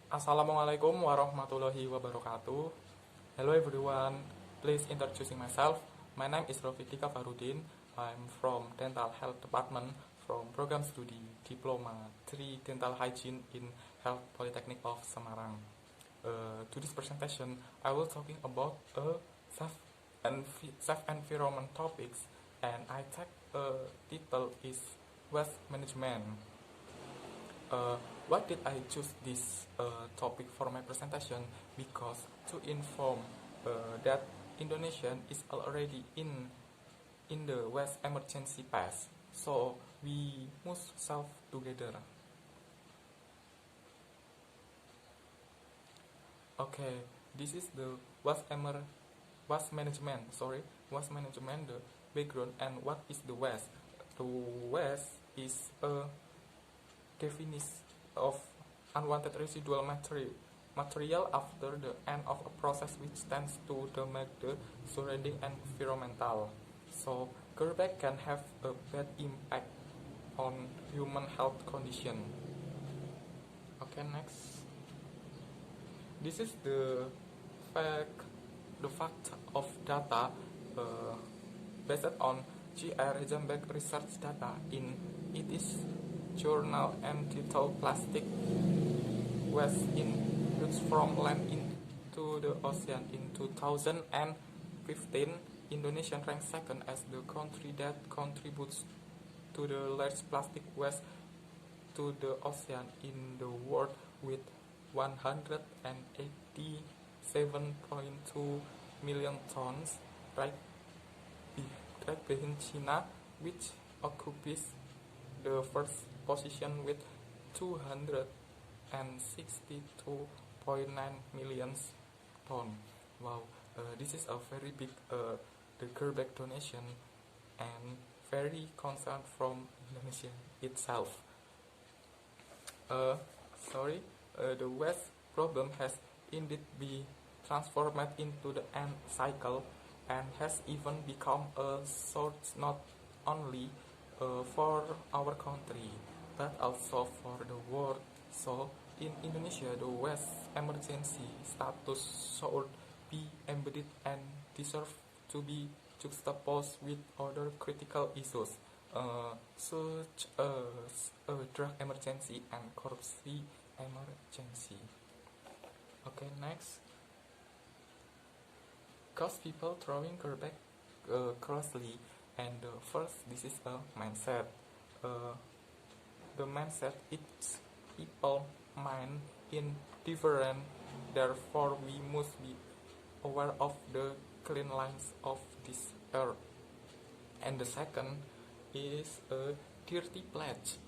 Assalamualaikum warahmatullahi wabarakatuh. Hello everyone, please introducing myself. My name is Rofiki Kafarudin. I'm from Dental Health Department from Program Studi Diploma 3 Dental Hygiene in Health Polytechnic of Semarang. To this presentation, I will talking about safe environment topics, and I take title is waste management. Uh, what did I choose this topic for my presentation? Because to inform that Indonesia is already in the West emergency pass, so we must solve together. Okay, this is the waste management. Sorry, waste management. The background and what is the waste? The waste is a definition of unwanted residual material after the end of a process which tends to damage the surrounding environmental. So garbage can have a bad impact on human health condition. Okay, next. This is fact the fact of data uh, based on G.R. Heisenberg research data in it is journal entitled Plastic Waste in Routes from Land into the Ocean. In 2015, Indonesia ranked second as the country that contributes to the large plastic waste to the ocean in the world with 187.2 million tons, right behind China, which occupies the first position with 262.9 million tons. Wow, this is a very big the garbage donation and very concerned from Indonesia itself. Uh, sorry, the waste problem has indeed been transformed into the end cycle and has even become a source not only for our country but also for the world. So in Indonesia, the waste emergency status should be embedded and deserve to be juxtaposed with other critical issues such as drug emergency and corruption emergency. Okay, next. Cause people throwing garbage crossly, and first this is a mindset. Uh, the mindset it's people mind in different. Therefore, we must be aware of the clean lines of this earth. And the second is a dirty pledge.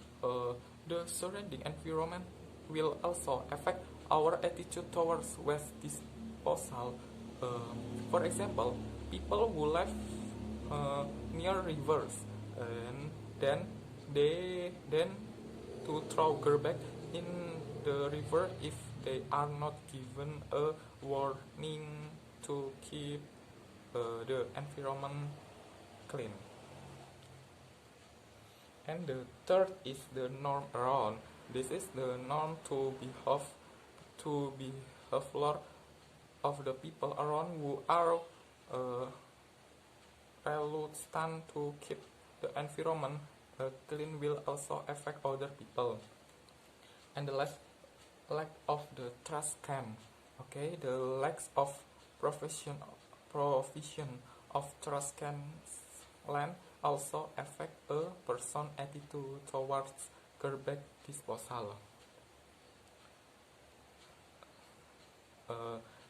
The surrounding environment will also affect our attitude towards waste disposal. For example, people who live near rivers and then to throw garbage in the river if they are not given a warning to keep the environment clean. And the third is the norm around. This is the norm to behavior of the people around who are uh, reluctant to keep the environment clean will also affect other people. And the lack of the trust can, okay, the lack of provision of trust can land also affect a person attitude towards garbage disposal.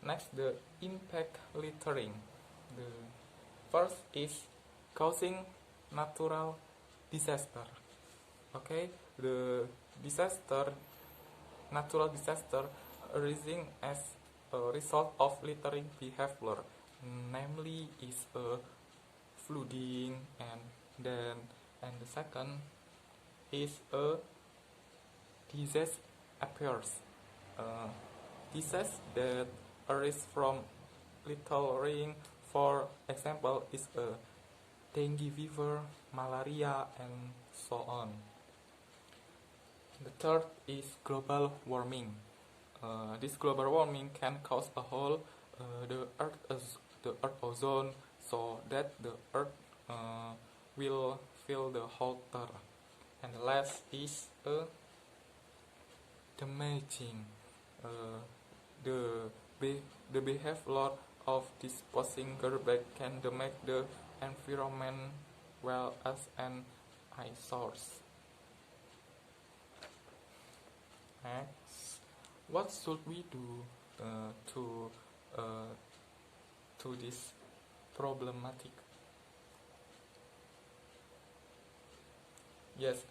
Next, the impact littering. The first is causing natural disaster. Okay, the natural disaster arising as a result of littering behavior, namely is flooding, and the second is a disease appears. Disease that arise from littering, for example, is a dengue fever, malaria, and so on. The third is global warming. this global warming can cause a hole the earth ozone, so that the earth will feel the hotter. And the last is damaging the the behavior of disposing garbage can damage the environment well as an eyesore. Next, what should we do uh, to uh, to this problematic? Yes,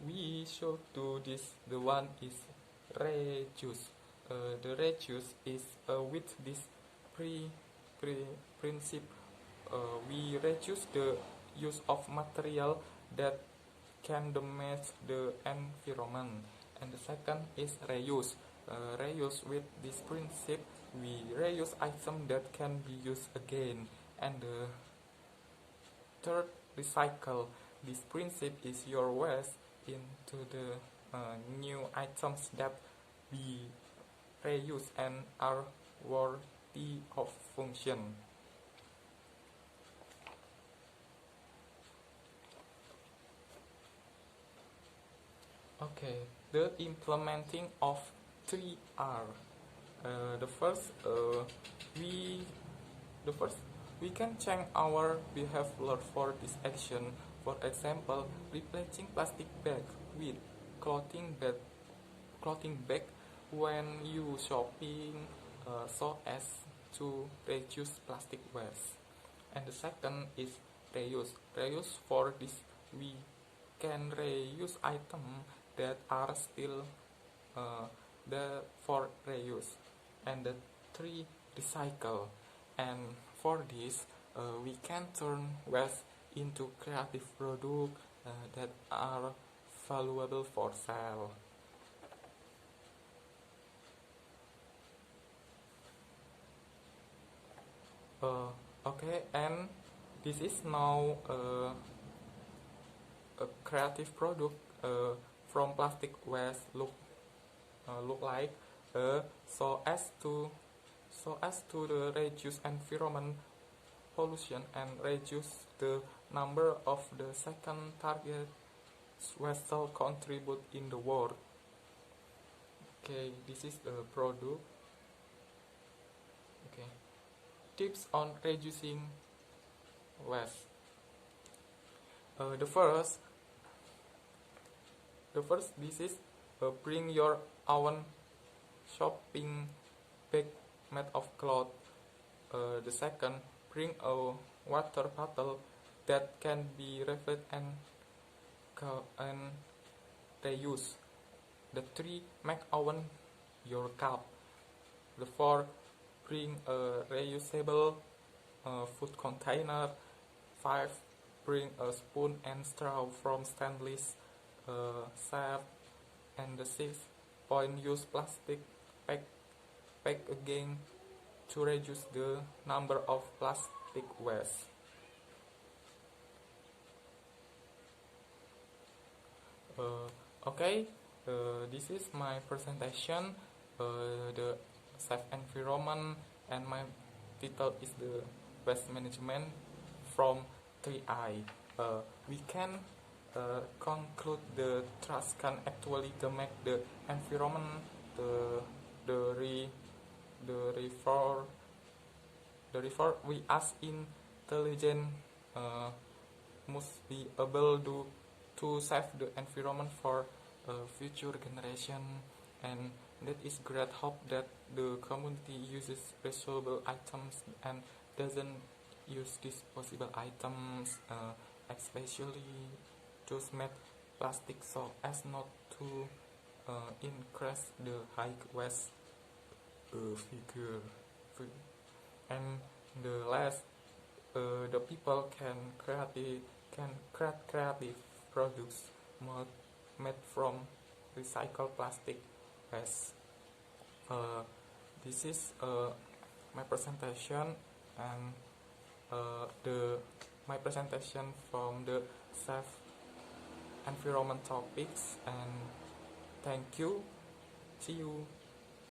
we should do this. The one is reduce. The reduce is with this pre, pre principle. We reduce the use of material that can damage the environment. And the second is reuse. Reuse with this principle, we reuse items that can be used again. And the third, recycle. This principle is your waste into the new items that we reuse and are worthy of function. Okay, the implementing of 3R. The first, we the first we can change our behavior for this action. For example, replacing plastic bag with clothing bag when you shopping, so as to reduce plastic waste. And the second is reuse. Reuse, for this we can reuse items that are still there for reuse. And the three, recycle. And for this, we can turn waste into creative products that are valuable for sale. Okay, and this is now a creative product from plastic waste look like, so as to the reduce environment pollution and reduce the number of the second target vessel contribute in the world. Okay, this is the product. Okay, tips on reducing waste. The first, this is bring your own shopping bag made of cloth. The second, bring a water bottle that can be refilled and reused. The three, make own your cup. The four, bring a reusable food container. Five, bring a spoon and straw from stainless shape. And the sixth point, use plastic pack again to reduce the number of plastic waste. Okay, this is my presentation, the safe environment, and my title is the waste management from 3I. We can conclude the trust can actually make the environment, the re the refer we as intelligent must be able to save the environment for future generation, and that is great hope that the community uses reusable items and doesn't use disposable items, especially those made plastic, so as not to increase the high waste figure. And the last, the people can create creative products made from recycled plastic waste. This is my presentation, and my presentation from the safe environment topics, and thank you. See you.